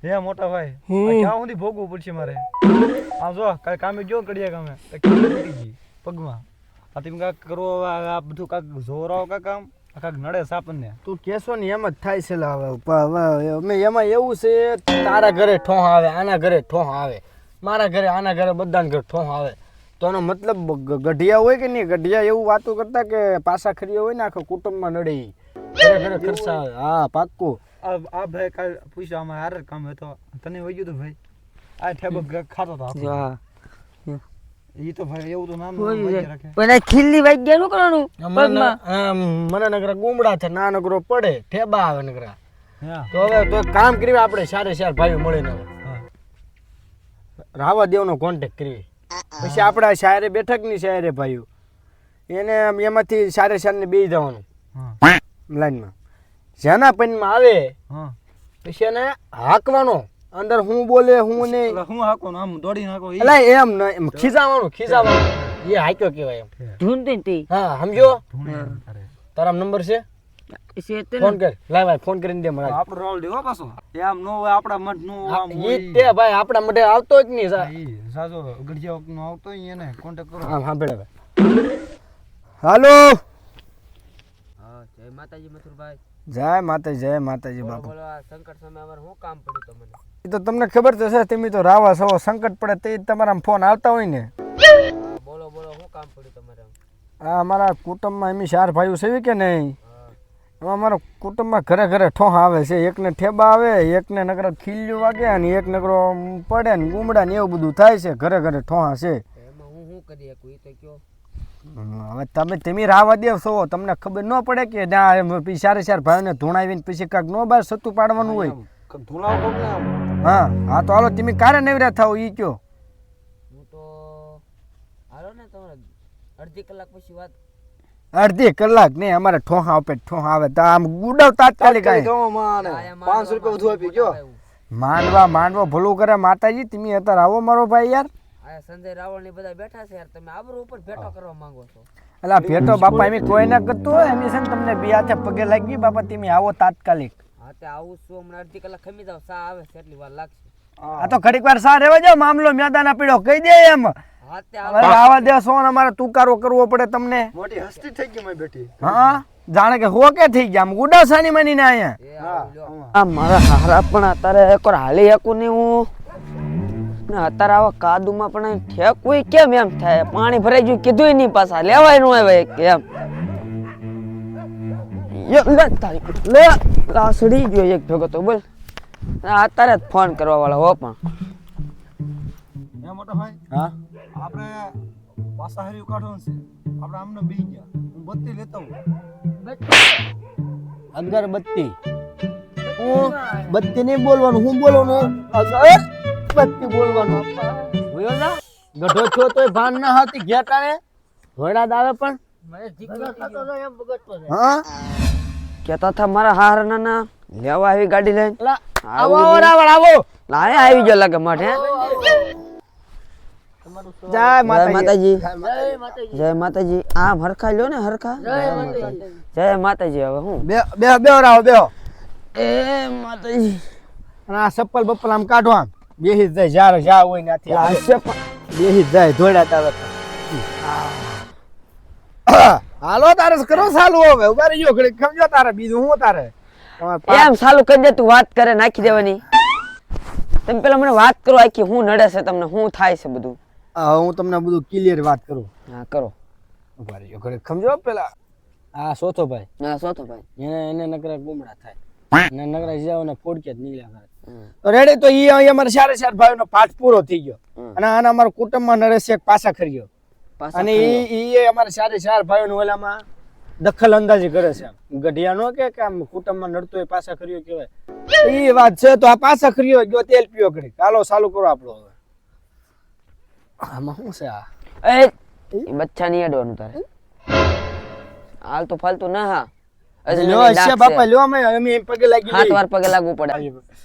હે મોટા ભાઈ ક્યાં સુધી ભોગવું પડશે મારે આ જો કાલે કામે ગયો કડિયા કામે તૂટી ગઈ પગમાં આ તમે કાક કરો આ બધું કાક જોરાવ કાક કામ કાક નડે સાપને તું કેસો ને એમ જ થાય છે હવે અમે એમાં એવું છે તારા ઘરે ઠોહ આવે આના ઘરે ઠોહ આવે મારા ઘરે આના ઘરે બધાને ઘરે ઠોહ આવે તો એનો મતલબ ગઢિયા હોય કે નહીં ગઢિયા એવું વાતો કરતા કે પાછા ખરીયા હોય ને આખા કુટુંબમાં નડે ઘરે ઘરે ખર્ચા આવે હા પાક્કું આ ભાઈ કાલ પૂછ્યો અમારે હારે કામ હતો તને વહી ગયું તો ભાઈ આ ઠેબક ખાતો હતો હા ઈ તો ભાઈ એવું તો નામ રાખે પણ આ ખીલ્લી વાગ્યા નું કરવાનું પગમાં મને નગરા ગુમડા છે ના નગરો પડે ઠેબા આવે નગરા હા તો હવે તો કામ કરીએ આપણે સારે સાર ભાઈઓ મળીને રાવા દેવનો કોન્ટેક્ટ કરીએ પછી આપણા શાયરે બેઠક ની શાયરે ભાઈઓ એને એમાંથી સારે સારને બેસી જવાનું લાઈનમાં જેના પૈનમાં આવે પછી એને હાંકવાનો અંદર હું બોલે હું નહીં હું હાકો આમ દોડી નાખો એટલે એમ ખીજાવાનું એ હાક્યો કહેવાય એમ ઢૂંઢતી હા સમજો તારા નંબર છે ફોન કર લાય ભાઈ ફોન કરીને દે મને આપણો રોલ દેવો પાછો એમ નો હોય આપડા મઠ નો આમ ઈ તે ભાઈ આપડા મઠે આવતો જ નહીં ઈ સાજો ગઢિયા નો આવતો એને કોન્ટેક્ટ કરો હા સાંભળે ભાઈ હાલો હા જય માતાજી મથુરભાઈ જય માતાજી બાપુ બોલો આ સંકટ સમય અમારે શું કામ પડ્યું તમને એ તો તમને ખબર તો છે તમે તો રાવા છો સંકટ પડે તે તમારા ફોન આવતા હોય ને બોલો શું કામ પડ્યું તમારે આ અમારા કુટુંબમાં એમ 4 ભાઈઓ છે કે નહીં એમાં અમારા કુટુંબમાં ઘરે ઘરે ઠોહ આવે છે એકને ઠેબા આવે એકને નકરા ખીલ્યું વાગે અને એક નકરો પડે ને ગુમડા ને એવું બધું થાય છે ઘરે ઘરે ઠોહા છે એમાં હું શું કરી શકું એ તો કયો હવે તમે રાવા દેવ છો તમને ખબર ન પડે કે ના સારે 4 ભાઈઓને ધૂણાવીને પછી કાંક નો બાર સતું પાડવાનું હોય હા તો હાલો તમે ક્યારે નવરા થાવ ઈ કયો હું તો હાલો ને તમારે અડધી કલાક પછી વાત અડધી કલાક નહીં અમારે ઠોહા આવે તો આમ ગુડાવ તાત્કાલિક 500 રૂપિયા વધુ આપી ગયો માંડવા ભલું કરે માતાજી તમે અત્યારે આવો મારો ભાઈ યાર આ સંજય રાવળ ની બધા બેઠા છે યાર તમે આબરૂ ઉપર ભેટો કરવા માંગો છો અલા ભેટો બાપા એમ કોઈ ના કરતો હોય એમ છે ને તમને બે હાથે પગે લાગી બાપા તમે આવો તાત્કાલિક હા તે આવું છું હમણાં અડધી કલાક ખમી જાવ સા આવે છે એટલી વાર લાગશે આ તો ઘડીક વાર સા રહેવા જાવ મામલો મેદાના પીડો કહી દે એમ હા તે હવે આવા દે સોન અમારે તુકારો કરવો પડે તમને મોટી હસ્તી થઈ ગઈ મેં બેઠી હા જાણે કે હો કે થઈ ગયા આમ ગુડાસાની માની ને અહીંયા આ મારા હારા પણ અત્યારે એકવાર હાલી શકું ને હું ને અત્યારે આવા કાદુમાં પણ ઠેકવું કેમ એમ થાય પાણી ભરાઈ ગયું કીધું નહીં પાછા લેવાય નું આવે કેમ લે લાસડી ગયો એક ભેગો તો બોલ અત્યારે જ ફોન કરવા વાળા હો પણ હે મોટા ભાઈ હા આપણે પાછા હરી કાઢવાનું છે આપણે આમને બેહી ગયા હું બત્તી લેતો અગરબત્તી હું બત્તી નહીં બોલવાનું હું બોલવાનું બત્તી બોલવાનું જોયો ના ગઢો છો તોય ભાન ના હતી ઘેટાને ઘોડા દાવે પણ હા કેતા થા મારા હાર ના લેવા આવી ગાડી લઈને આવો રાવળ આવો લાય આવી ગયો લાગે મઠ જય માતાજી જય માતાજી આ હરખા લ્યો ને હરખા જય માતાજી હવે હું બે રાવ બેહો એ માતાજી અને આ ચપ્પલ બપ્પલ આમ કાઢો આમ બેહી જાય જાર જા હોય નાથી આ બેહી જાય ધોડા તારે હાલો તારે કરો ચાલુ હવે ઉભા રહ્યો ઘડી ખમજો તારે બીજું હું તારે એમ ચાલુ કરી દે તું વાત કરે નાખી દેવાની તમે પેલા મને વાત કરો આખી હું નડે છે તમને હું થાય છે બધું હું તમને બધું ક્લિયર વાત કરું હા કરો ઉભા રહ્યો ઘડી ખમજો પેલા આ સોથો ભાઈ હા સોતો ભાઈ એને નકરા ગુમડા થાય ને નકરા જાવ ને ફોડકે જ નીકળ્યા કરે રેડી તો ઈ અમારે 4 ભાઈઓનો પાઠ પૂરો થઈ ગયો અને આના અમારા કુટુંબમાં નરેશ એક પાછા ખર્યો અને ઈ અમારે 4 ભાઈઓનો ઓલામાં દખલ અંદાજી કરે છે ગઢિયા નો કે આમ કુટુંબમાં નડતો એ પાછા ખર્યો કહેવાય ઈ વાત છે તો આ પાછા ખર્યો ગયો તેલ પીયો કરી ચાલો ચાલુ કરો આપણો હવે આમાં શું છે આ એ બચ્ચા નહીં અડવાનું તારે હાલ તો ફાલતુ ના હા લ્યો અચ્છા બાપા લ્યો અમે પગે લાગી હાથ વાર પગે લાગવું પડે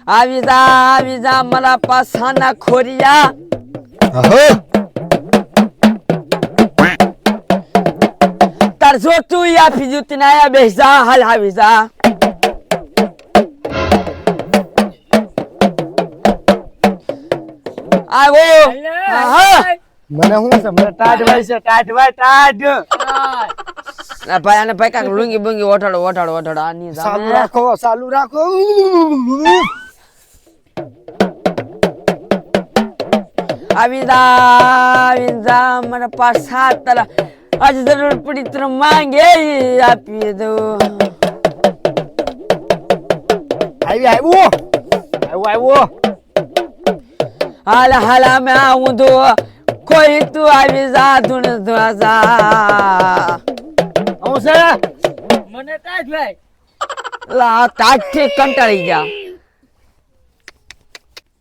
આવી જા મારા પાસાના ખોરિયા. તાર જો તું આપી જુ તને આયા બેસ જા હાલ આવી જા. આવો હા મને શું છે મને ટાઢ ભાઈ છે ટાઢ ના ભાઈ આને ભાઈ કાક લુંગી બંગી ઓઠાડો આની ચાલુ રાખો આવી જા મારા પાસા તારા આજ જરૂર પડી તો માંગે આપી દો. આવ્યો હાલ અમે આવું તો કોઈ તું આવી જા ધૂણ ધ્વાજા. હું છે મને ટાઈટ ભાઈ લા ટાઈટ થી કંટાળી ગયા.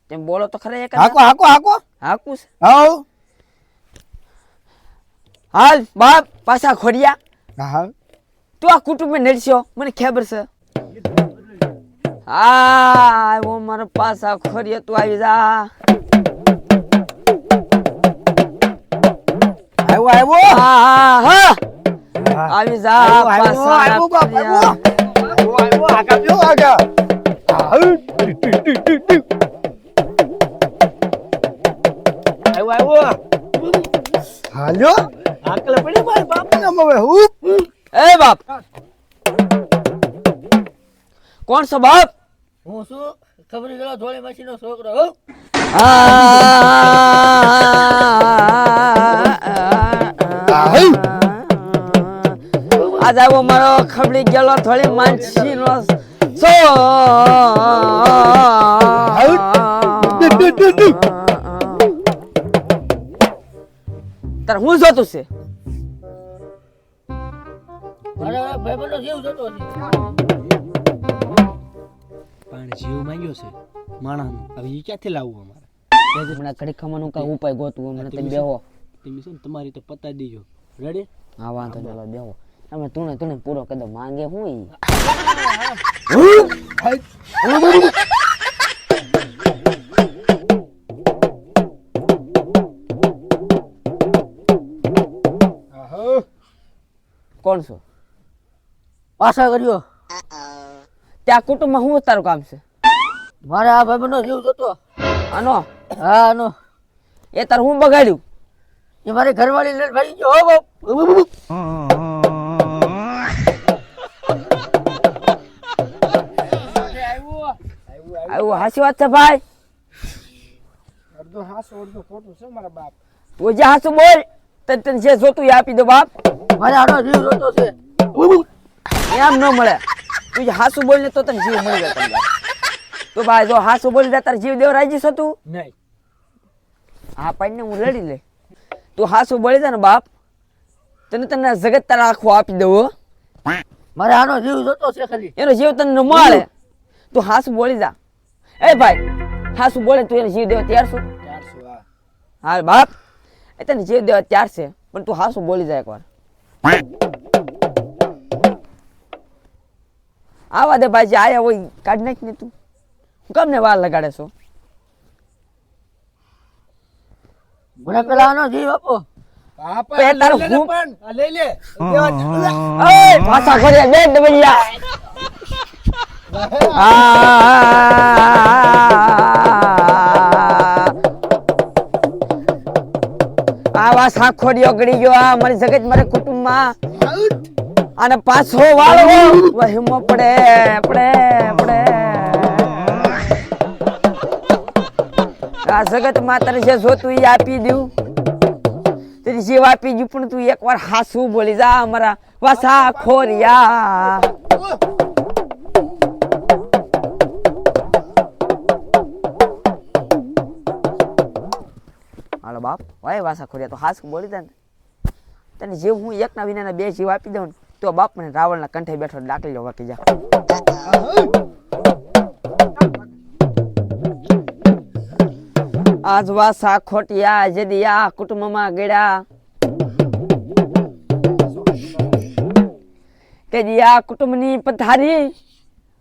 તેમ બોલો તો ખરે એક હાકો હાકુસ હાઉ હાલ બાપ પાછા ખોડિયા. હા તું આ કુટુંબ નડ્યો મને ખબર છે. હા ઓ મારા પાછા ખોડિયા તું આવી જા. આવ્યો હા આવી જા પાછા આગા હાલ્યો આકલે પડી માર બાપ ને હવે હું એ બાપ કોણ છો બાપ? હું શું ખબર ગયો ધોળી માસી નો છોકરો હો. આજ આવો મારો ખબડી ગયેલો થોડી માનસી નો સો તાર હું જોતું છે? મારા ભાઈબંધનો જીવ જતો છે. પણ જીવ માંગ્યો છે માણાનો. હવે ઈ ક્યાંથી લાવવું અમારે? હમણાં ઘડી ખમાનું કા ઉપાય ગોતવું મને તમે બેહો. તમે છે ને તમારી તો પતા દીજો. રેડી? હા વાંધો ચાલો બેહો. તમે તુણે પૂરો કરી દો માંગે હું ઈ. કોણ છો? પાછા કર્યો ત્યાં કુટુંબમાં હું તારું કામ છે? મારા આ ભાઈબંધનો જીવ જતો. આનો હા આનો એ તાર હું બગાડ્યું? એ મારી ઘરવાળી લઈને ભાગી ગયો હો બાપ. આવું હાસી વાત છે ભાઈ? અડધો હાસો અડધો ખોટું છે મારા બાપ. તું જે હાસું બોલ તને જે જોતું એ આપી દો બાપ. મારે આનો જીવ જતો છે. એમ ન મળે. તું જે હાસું બોલ ને તો તને જીવ મળી જાય તને બાપ. તો ભાઈ જો હાસું બોલી દે તાર જીવ દેવ રાજી છો તું? નહીં હા પાડીને હું લડી લે. તું હાસું બોલી દે ને બાપ તને જગત તારા આખું આપી દઉં હો. મારે આનો જીવ જતો છે ખાલી. એનો જીવ તને ન મળે. તું હાસું બોલી જા. એ ભાઈ હાસું બોલે તું એને જીવ દેવા તૈયાર છું? 400 હા. હા બાપ એ તને જીવ દેવા તૈયાર છે પણ તું હાસું બોલી જાય એકવાર. આવા દે ભાઈ જે આયા હોય કાઢ નાખ ને તું. હું કેમ ને વાર લગાડે છો? મને પેલા આનો જીવ આપો. એ તારું હું લઈ લે. એ પાછા ખોર્યા બે ડબલિયા. આવા સાખોડિયો ગળી ગયો આ મારી જગત મારે કુટુંબમાં અને પાછો વાળો વહીમો પડે આ જગત માં તને જે જોતું એ આપી દઉં. તેની જીવ આપી ગયું પણ તું એકવાર હાસું બોલી જા અમારા વાસા ખોરિયા. હાલો બાપ વાય વાસા ખોરિયા તો હાસું બોલી દે ને. તને જીવ હું એકના વિનાના બે જીવ આપી દઉં ને તો બાપ મને રાવણના કંઠે બેઠો ડાકલી લો વાકી જા. આજ વાસા ખોટિયા જેદી આ કુટુંબમાં ગળ્યા કે જી આ કુટુંબની પથારી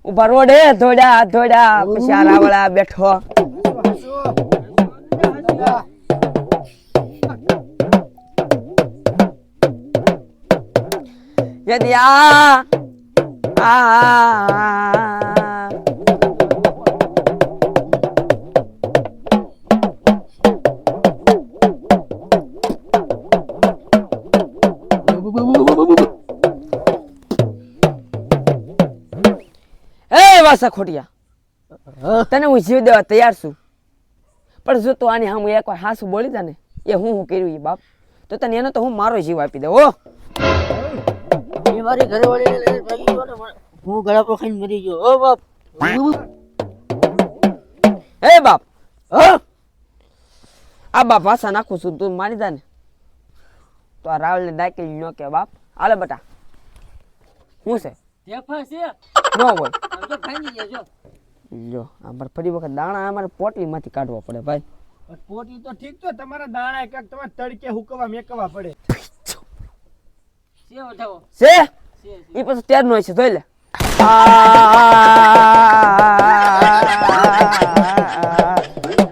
ઉભા રોડે ધોડ્યા ધોડ્યા પછી આ રાવળા બેઠો યદી આ એ વાસા ખોટિયા તને હું જીવ દેવા તૈયાર છું પણ જો તું આની સામે એકવાર હાસુ બોલી જા ને એ હું કર્યું એ બાપ તો તને એનો તો હું મારો જીવ આપી દઉં હો એ મારી ઘરે વાળીને લઈને ભાગી ગયો ને હું ગળા પર ખાઈને મરી ગયો ઓ બાપ એ બાપ આ બાપ ભાષા નાખું છું તું મારી જા ને તો આ રાવલ ને દાખલ ન કે બાપ હાલે બટા શું છે દેખા છે ન હોય આમ તો ખાઈ ગયા જો જો અમારે ફરી વખત દાણા અમારે પોટલી માંથી કાઢવા પડે ભાઈ પોટી તો ઠીક તો તમારા દાણા કાક તમારે તડકે હુકવા મેકવા પડે છે ઉઠાવો છે છે એ પછી ત્યાર નો છે જોઈ લે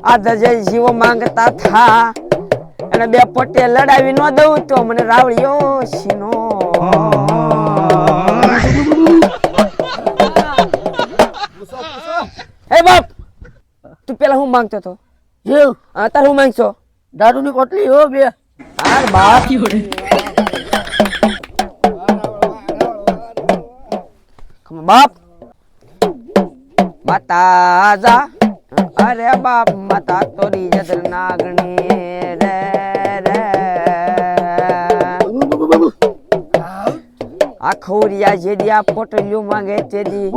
આ દજે જીવો માંગતા થા અને બે પોટે લડાવી ન દઉં તો મને રાવળિયો સીનો હે બાપ તું પેલા હું માંગતો તો જીવ અત્યારે હું માંગશો દારૂની કોટલી હો બે હાર બાપ બાપ માતા જા અરે બાપ માતા તોરી જદર નાગણી રે રે આ ખોરિયા જેદી આ પોટલિયું માંગે તેદી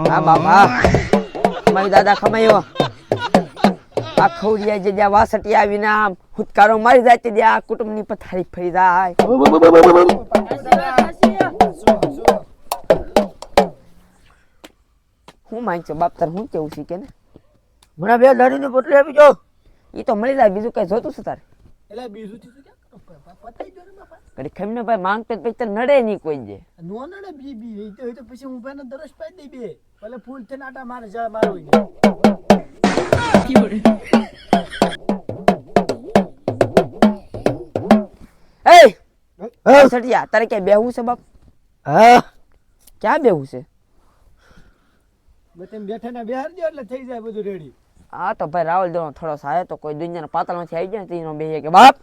આ બાપા મારી દાદા ખમાયો આ ખોરિયા જેદી આ વાસટી આવીને આમ હુતકારો મારી જાય તેદી આ કુટુંબની પથારી ફરી જાય હું માંગছো બાપ તાર હું કેવું છે કે ને મને બે દારૂની કોટલી આપી જો ઈ તો મળી જાય બીજું કઈ જોતું છે તારે એટલે બીજું થી પતાઈ ગયો ને બાપા કડી ખમને ભાઈ માંગતો તો પછી તને નડે નહીં કોઈ જે નો નડે બી એ તો પછી હું ભાઈને દરસ પાઈ દઈ બે ભલે ફૂલ થઈને આટા મારે જા મારો એ સટિયા તારે ક્યાં બેહવું છે બાપ હા ક્યાં બેહવું છે મેં તેમ બેઠા ને બેહાર દો એટલે થઈ જાય બધું રેડી હા તો ભાઈ રાવલ દેવાનો થોડો સાયો તો કોઈ દુનિયાના પાતાળમાંથી આવી જાય ને તેનો બેહે કે બાપ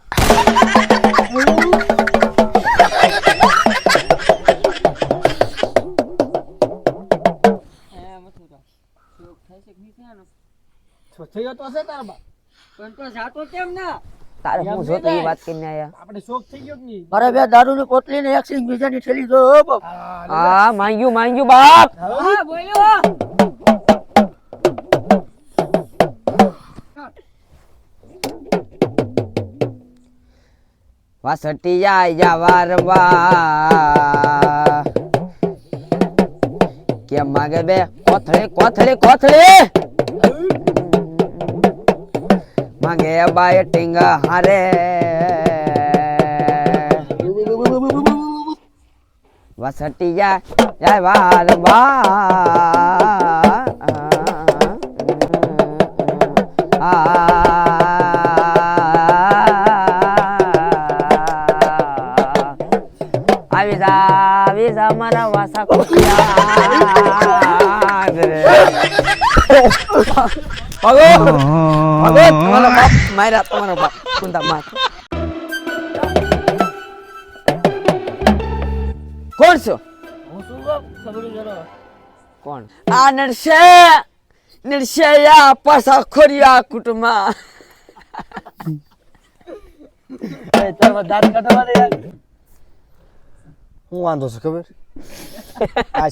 થયો તો હશે તારા બા પણ તો જાતો કેમ ના તારે હું જોતો એ વાત કરીને આયા આપણે શોખ થઈ ગયો કે નહીં મારે બે દારૂની કોટલી ને એક સિંગ બીજાની થેલી જો ઓ બાપ હા માંગ્યું બાપ હા બોલ્યો વાસટી જાય વારવા કે માગે બે કોથળી માગે બાય ટીંગા હારે વાસટી જાય વારવા આવી જા મારા વાસા ખોટિયા તમારો બાપ માર્યા તમારો બાપ કુંદા માર કોણ છો હું શું બાપ ખબર જરો કોણ આ નરસૈયા પાસા ખોરિયા કુટુંબમાં તારા દાંત કાઢવા દે યાર હું વાંધો છે ખબર આ